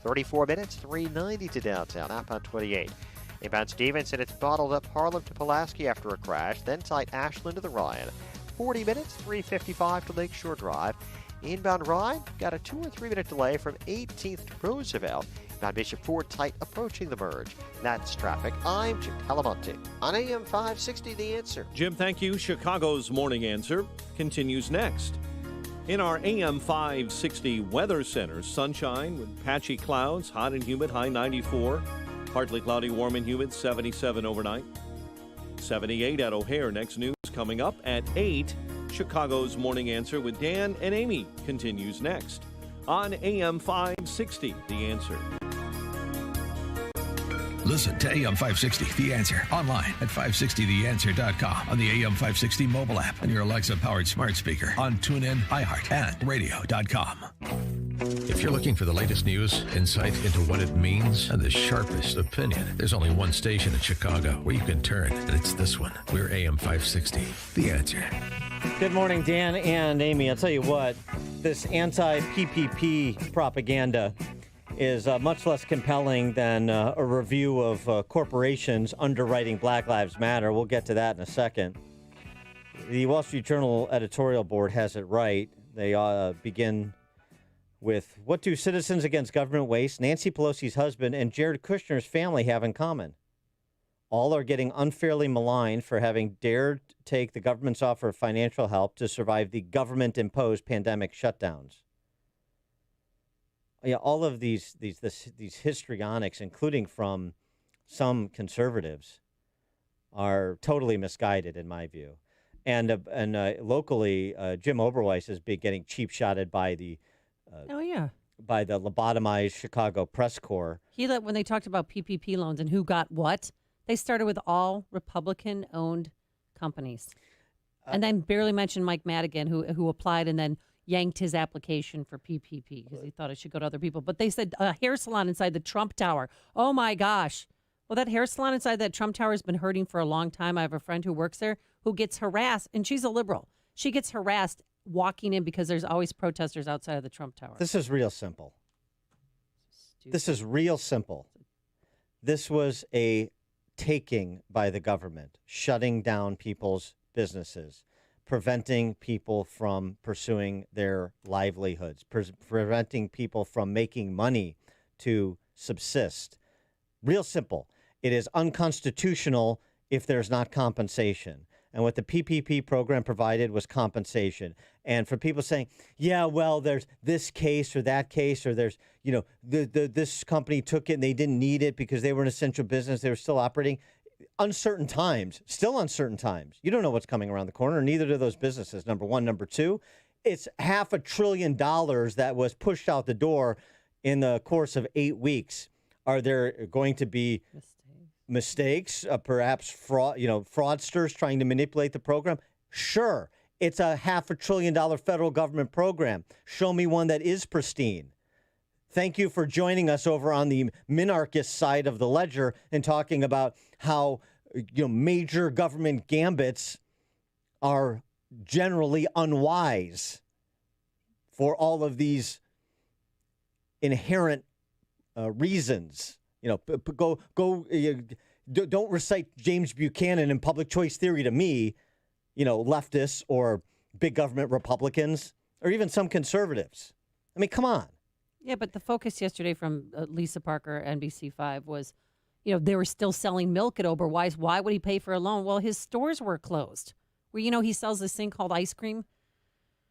34 minutes, 390 to downtown, outbound 28. Inbound Stevenson, it's bottled up Harlem to Pulaski after a crash, then tight Ashland to the Ryan. 40 minutes, 355 to Lakeshore Drive. Inbound Ryan, got a 2 or 3 minute delay from 18th to Roosevelt. Inbound Bishop Ford tight approaching the merge. That's traffic. I'm Jim Talamonte on AM 560 The Answer. Jim, thank you. Chicago's Morning Answer continues next. In our AM 560 Weather Center, sunshine with patchy clouds, hot and humid, high 94. Partly cloudy, warm and humid, 77 overnight. 78 at O'Hare. Next news coming up at 8. Chicago's Morning Answer with Dan and Amy continues next on AM 560, The Answer. Listen to AM 560, The Answer, online at 560theanswer.com, on the AM 560 mobile app, on your Alexa-powered smart speaker, on TuneIn, iHeart, and radio.com. If you're looking for the latest news, insight into what it means, and the sharpest opinion, there's only one station in Chicago where you can turn, and it's this one. We're AM 560, The Answer. Good morning, Dan and Amy. I'll tell you what, this anti-PPP propaganda is much less compelling than a review of corporations underwriting Black Lives Matter. We'll get to that in a second. The Wall Street Journal editorial board has it right. They begin with, what do citizens against government waste, Nancy Pelosi's husband, and Jared Kushner's family have in common? All are getting unfairly maligned for having dared take the government's offer of financial help to survive the government-imposed pandemic shutdowns. Yeah, all of these histrionics, including from some conservatives, are totally misguided in my view. And locally, Jim Oberweis has been getting cheap-shotted by the by the lobotomized Chicago press corps. When they talked about PPP loans and who got what, they started with all Republican-owned companies, and then barely mentioned Mike Madigan, who applied and then yanked his application for PPP because he thought it should go to other people. But they said a hair salon inside the Trump Tower. Oh, my gosh. Well, that hair salon inside that Trump Tower has been hurting for a long time. I have a friend who works there who gets harassed, and she's a liberal. She gets harassed walking in because there's always protesters outside of the Trump Tower. This is real simple. This is real simple. This was a taking by the government, shutting down people's businesses, preventing people from pursuing their livelihoods, preventing people from making money to subsist. Real simple. It is unconstitutional if there's not compensation. And what the PPP program provided was compensation. And for people saying, yeah, well, there's this case or that case, or there's, this company took it and they didn't need it because they were an essential business. They were still operating. Uncertain times, still uncertain times. You don't know what's coming around the corner, neither do those businesses, number one. Number two, it's $500 billion that was pushed out the door in the course of 8 weeks. Are there going to be mistakes, perhaps fraudsters trying to manipulate the program? Sure. It's a $500 billion federal government program. Show me one that is pristine. Thank you for joining us over on the minarchist side of the ledger and talking about how major government gambits are generally unwise for all of these inherent reasons. Don't recite James Buchanan and public choice theory to me, leftists or big government Republicans or even some conservatives. I mean, come on. Yeah, but the focus yesterday from Lisa Parker, NBC5, was, they were still selling milk at Oberweis. Why would he pay for a loan? Well, his stores were closed. Where, he sells this thing called ice cream.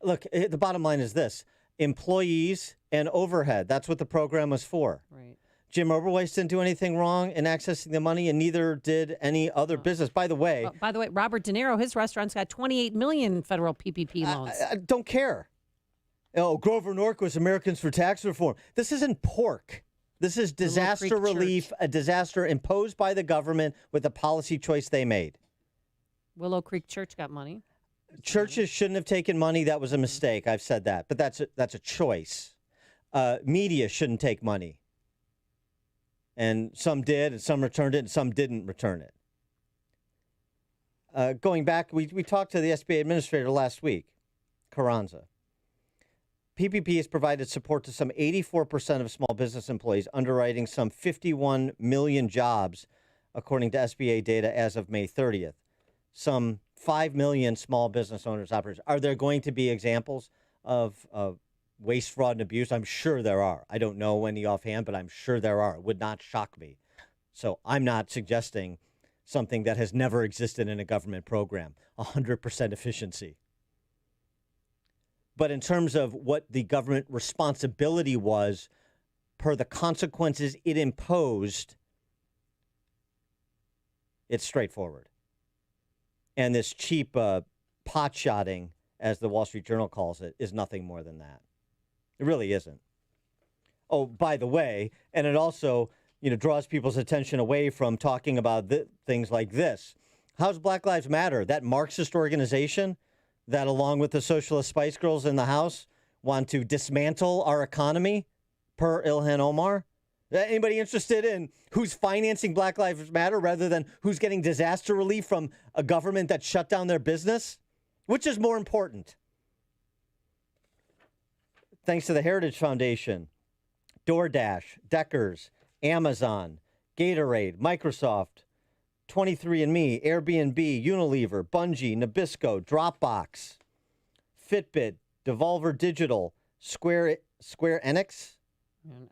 Look, the bottom line is this. Employees and overhead. That's what the program was for. Right. Jim Oberweis didn't do anything wrong in accessing the money, and neither did any other business. By the way, Robert De Niro, his restaurant's got $28 million federal PPP loans. I don't care. Grover Norquist, Americans for Tax Reform. This isn't pork. This is disaster relief, a disaster imposed by the government with a policy choice they made. Willow Creek Church got money. Churches shouldn't have taken money. That was a mistake. I've said that. But that's a choice. Media shouldn't take money. And some did, and some returned it, and some didn't return it. Going back, we talked to the SBA administrator last week, Carranza. PPP has provided support to some 84% of small business employees, underwriting some 51 million jobs, according to SBA data as of May 30th. Some 5 million small business owners, operators. Are there going to be examples of waste, fraud, and abuse? I'm sure there are. I don't know any offhand, but I'm sure there are. It would not shock me. So I'm not suggesting something that has never existed in a government program, 100% efficiency. But in terms of what the government responsibility was per the consequences it imposed, it's straightforward. And this cheap pot-shotting, as the Wall Street Journal calls it, is nothing more than that. It really isn't. Oh, by the way, and it also, draws people's attention away from talking about things like this. How's Black Lives Matter, that Marxist organization that, along with the Socialist Spice Girls in the House, want to dismantle our economy, per Ilhan Omar? Anybody interested in who's financing Black Lives Matter rather than who's getting disaster relief from a government that shut down their business? Which is more important? Thanks to the Heritage Foundation, DoorDash, Deckers, Amazon, Gatorade, Microsoft, 23andMe, Airbnb, Unilever, Bungie, Nabisco, Dropbox, Fitbit, Devolver Digital, Square Enix.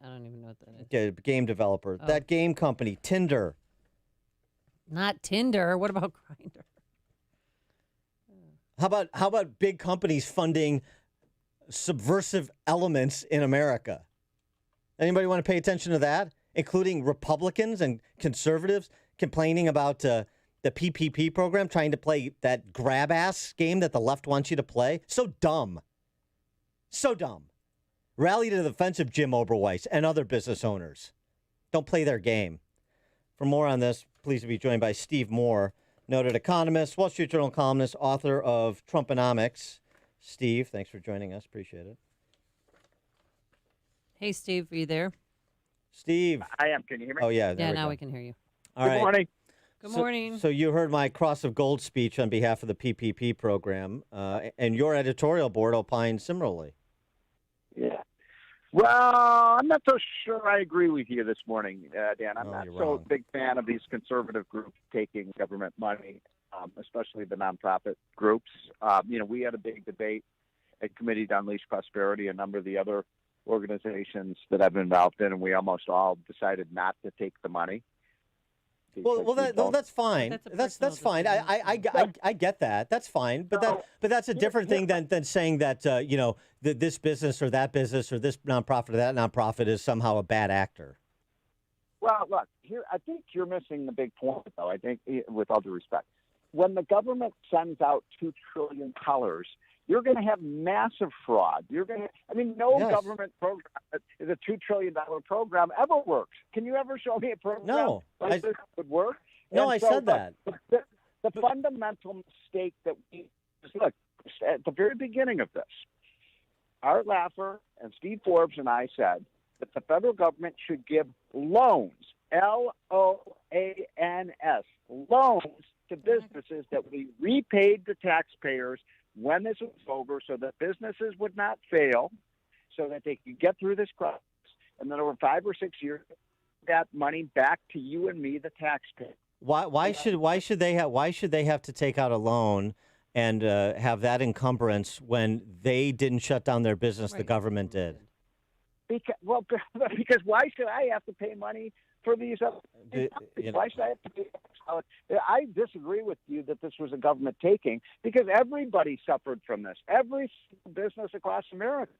I don't even know what that is. Okay, game developer. Oh. That game company, Tinder. Not Tinder. What about Grindr? How about big companies funding subversive elements in America? Anybody want to pay attention to that? Including Republicans and conservatives complaining about the PPP program, trying to play that grab-ass game that the left wants you to play. So dumb. So dumb. Rally to the defense of Jim Oberweis and other business owners. Don't play their game. For more on this, pleased to be joined by Steve Moore, noted economist, Wall Street Journal columnist, author of Trumponomics. Steve, thanks for joining us. Appreciate it. Hey, Steve, are you there? Steve. I am. Can you hear me? Oh, yeah. Yeah, now we can hear you. All right. Good morning. Good morning. So you heard my Cross of Gold speech on behalf of the PPP program, and your editorial board opined similarly. Yeah. Well, I'm not so sure I agree with you this morning, Dan. I'm not you're so wrong. big fan of these conservative groups taking government money, especially the nonprofit groups. We had a big debate at Committee to Unleash Prosperity, a number of the other organizations that I've been involved in, and we almost all decided not to take the money. Well, that's fine. That's a That's fine. personal I get that. That's fine. But that's a different thing than saying that that this business or that business or this nonprofit or that nonprofit is somehow a bad actor. Well, look, here I think you're missing the big point, though. I think, with all due respect, when the government sends out $2 trillion, you're going to have massive fraud. You're going to, no Yes. government program, the $2 trillion program ever works. Can you ever show me a program No, like this would work? No, And I so, said that. The fundamental mistake that look, at the very beginning of this, Art Laffer and Steve Forbes and I said that the federal government should give loans, Loans, loans to businesses that we repaid the taxpayers when this was over, so that businesses would not fail, so that they could get through this crisis, and then over 5 or 6 years, that money back to you and me, the taxpayer. Why should they have to take out a loan and have that encumbrance when they didn't shut down their business? The Right. government did. Because why should I have to pay money for these other Why should I have to pay? I disagree with you that this was a government taking, because everybody suffered from this. Every business across America.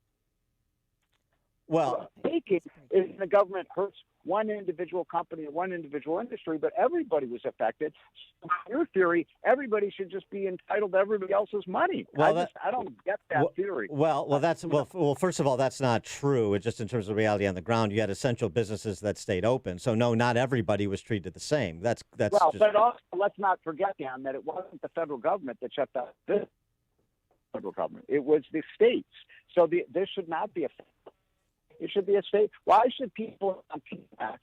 Well, Taking is the government hurts one individual company or one individual industry, but everybody was affected. So in your theory, everybody should just be entitled to everybody else's money. Well, I don't get that theory. Well, first of all, that's not true. It's just in terms of reality on the ground. You had essential businesses that stayed open. So no, not everybody was treated the same. That's But also, let's not forget, Dan, that it wasn't the federal government that shut down the federal government. It was the states. So this should not be a. It should be a state. Why should people that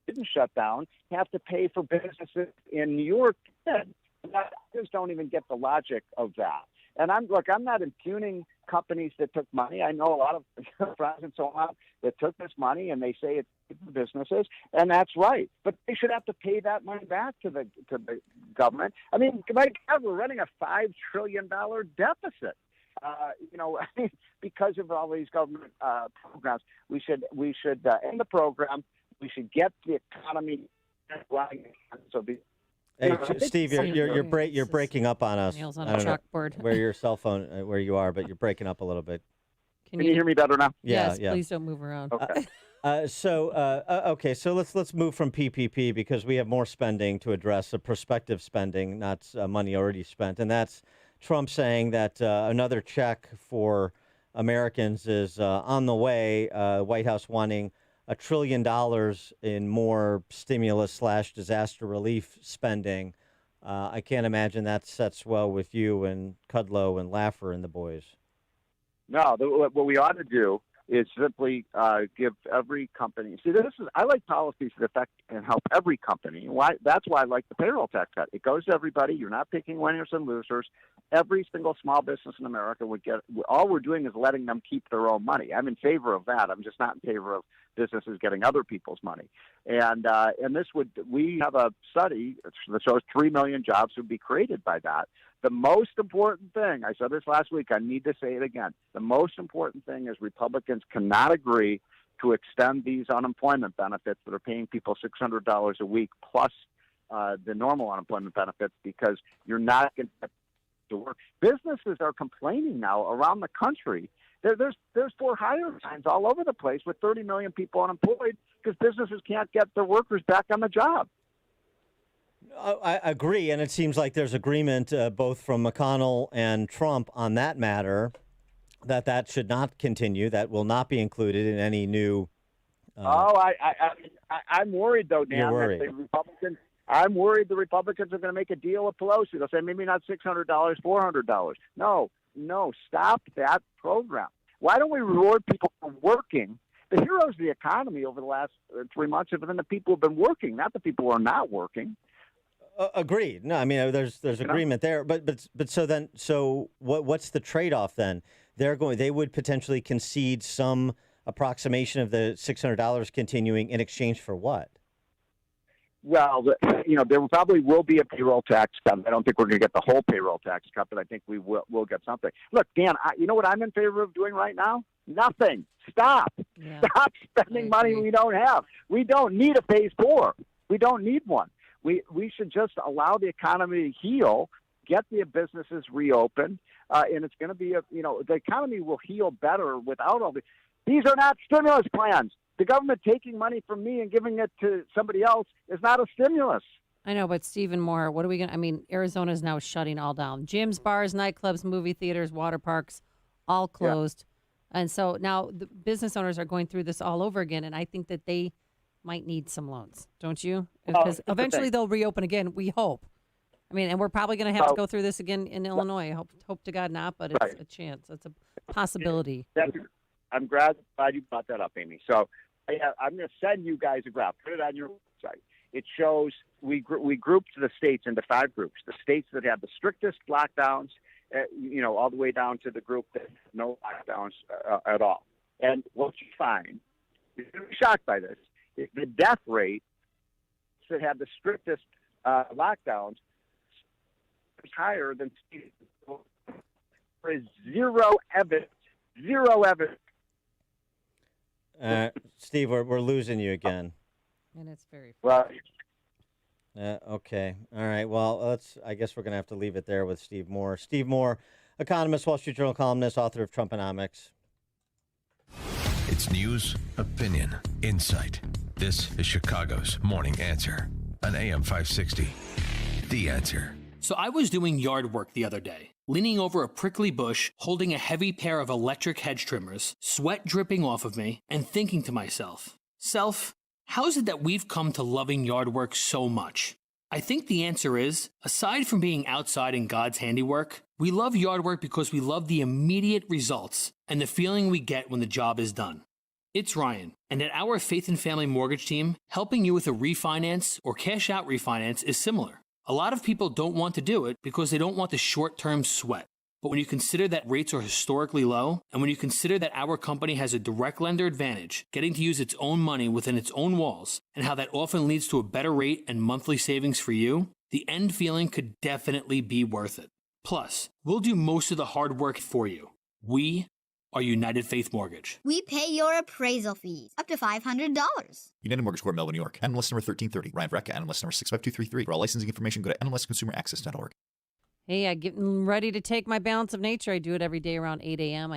didn't shut down have to pay for businesses in New York? I just don't even get the logic of that. And I'm not impugning companies that took money. I know a lot of friends and so on that took this money, and they say it's for businesses, and that's right. But they should have to pay that money back to the government. I mean, my God, we're running a $5 trillion deficit. Because of all these government programs, we should end the program. We should get the economy running. So Hey, Steve, you're breaking up on us. Nails on I a don't know chalkboard. where your cell phone, where you are, but you're breaking up a little bit. Can you hear me better now? Yes, Yeah. please don't move around. Okay. Okay, so let's move from PPP because we have more spending to address, the prospective spending, not money already spent, and that's Trump saying that another check for Americans is on the way. White House wanting $1 trillion in more stimulus/disaster relief spending. I can't imagine that sets well with you and Kudlow and Laffer and the boys. No, what we ought to do is simply give every company. See, I like policies that affect and help every company. That's why I like the payroll tax cut. It goes to everybody. You're not picking winners and losers. Every single small business in America would get. All we're doing is letting them keep their own money. I'm in favor of that. I'm just not in favor of businesses getting other people's money. And we have a study that shows 3 million jobs would be created by that. The most important thing, I said this last week, I need to say it again. The most important thing is Republicans cannot agree to extend these unemployment benefits that are paying people $600 a week plus the normal unemployment benefits, because you're not going to work. Businesses are complaining now around the country. There's for hire signs all over the place with 30 million people unemployed because businesses can't get their workers back on the job. I agree, and it seems like there's agreement both from McConnell and Trump on that matter, that should not continue, that will not be included in any new. I'm worried though, Dan. You're worried. I'm worried the Republicans are going to make a deal with Pelosi. They'll say maybe not $600, $400. No, stop that program. Why don't we reward people for working? The heroes of the economy over the last 3 months have been the people who've been working, not the people who are not working. Agreed. No, I mean there's agreement there, but so what's the trade-off then? They would potentially concede some approximation of the $600 continuing in exchange for what? Well, there probably will be a payroll tax cut. I don't think we're going to get the whole payroll tax cut, but I think we'll get something. Look, Dan, you know what I'm in favor of doing right now? Nothing. Stop. Yeah. Stop spending money we don't have. We don't need a phase 4. We don't need one. We should just allow the economy to heal, get the businesses reopened, and it's going to be the economy will heal better without all these are not stimulus plans. The government taking money from me and giving it to somebody else is not a stimulus. I know, but Stephen Moore, what are we going to, Arizona is now shutting all down. Gyms, bars, nightclubs, movie theaters, water parks, all closed. Yeah. And so now the business owners are going through this all over again, and I think that they might need some loans, don't you? Because eventually they'll reopen again, we hope. And we're probably going to have to go through this again in Illinois. Hope to God not, but it's a chance. It's a possibility. I'm glad you brought that up, Amy. So I'm going to send you guys a graph. Put it on your website. It shows we grouped the states into 5 groups. The states that have the strictest lockdowns, all the way down to the group that have no lockdowns at all. And what you find, you're going to be shocked by this, is the death rate that have the strictest lockdowns is higher than states. There is zero evidence. Steve, we're losing you again. And it's very well. Okay. All right. Well, I guess we're going to have to leave it there with Steve Moore. Steve Moore, economist, Wall Street Journal columnist, author of Trumponomics. It's news, opinion, insight. This is Chicago's Morning Answer on AM 560. The Answer. So I was doing yard work the other day, leaning over a prickly bush, holding a heavy pair of electric hedge trimmers, sweat dripping off of me, and thinking to myself, how is it that we've come to loving yard work so much? I think the answer is, aside from being outside in God's handiwork, we love yard work because we love the immediate results and the feeling we get when the job is done. It's Ryan, and at our Faith and Family Mortgage team, helping you with a refinance or cash out refinance is similar. A lot of people don't want to do it because they don't want the short-term sweat. But when you consider that rates are historically low, and when you consider that our company has a direct lender advantage, getting to use its own money within its own walls, and how that often leads to a better rate and monthly savings for you, the end feeling could definitely be worth it. Plus, we'll do most of the hard work for you. We are United Faith Mortgage. We pay your appraisal fees, up to $500. United Mortgage Corp, Melville, New York. NMLS number 1330. Ryan Vrecka, NMLS number 65233. For all licensing information, go to nmlsconsumeraccess.org. Hey, I'm getting ready to take my Balance of Nature. I do it every day around 8 a.m.